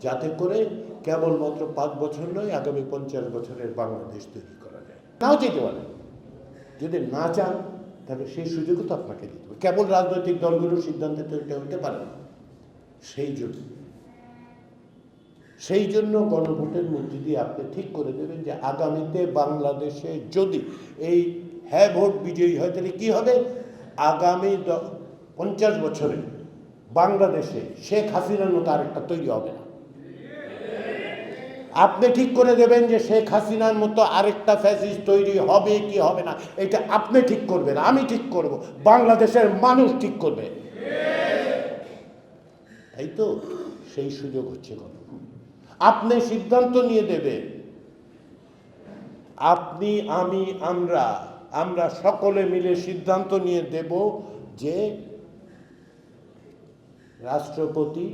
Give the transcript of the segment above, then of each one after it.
যাতে করে কেবলমাত্র 5 বছর নয়, আগামী 50 বছরের বাংলাদেশ তৈরি করা যায়। নাও যেতে পারে, যদি না চান তাহলে সেই সুযোগও তো আপনাকে দিতে হবে। কেবল রাজনৈতিক দলগুলোর সিদ্ধান্তে তো এটা হতে পারে না। সেই জন্য গণভোটের মধ্যে দিয়ে আপনি ঠিক করে দেবেন যে আগামীতে বাংলাদেশে যদি এই হ্যাঁ ভোট বিজয়ী হয়, তাহলে কী হবে? আগামী 50 বছরে বাংলাদেশে শেখ হাসিনার মতো আরেকটা তৈরি হবে না। আপনি ঠিক করে দেবেন যে শেখ হাসিনার মতো আরেকটা ফ্যাসিস্ট তৈরি হবে কি হবে না, এটা আপনি ঠিক করবেন, আমি ঠিক করব, বাংলাদেশের মানুষ ঠিক করবে। তাই তো, সেই সুযোগ হচ্ছে গণভোট। আপনি সিদ্ধান্ত নিয়ে দেবেন, আপনি, আমি, আমরা সকলে মিলে সিদ্ধান্ত নিয়ে দেব যে রাষ্ট্রপতি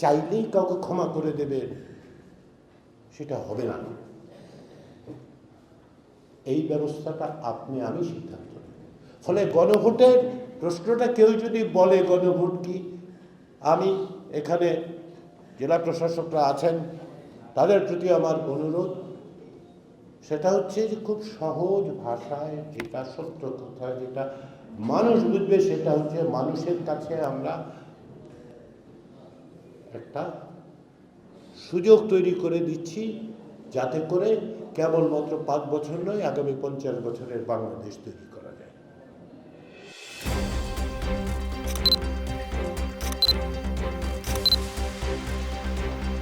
চাইলেই কাউকে ক্ষমা করে দেবেন, সেটা হবে না। এই ব্যবস্থাটা আপনি, আমি সিদ্ধান্ত নেব। ফলে গণভোটের প্রশ্নটা কেউ যদি বলে গণভোট কি, আমি এখানে জেলা প্রশাসকরা আছেন, তাদের প্রতি আমার অনুরোধ, সেটা হচ্ছে যে খুব সহজ ভাষায় যেটা সত্য কথা, যেটা মানুষ বুঝবে, সেটা হচ্ছে মানুষের কাছে আমরা একটা সুযোগ তৈরি করে দিচ্ছি, যাতে করে কেবলমাত্র 5 বছর নয়, আগামী 50 বছরের বাংলাদেশ তৈরি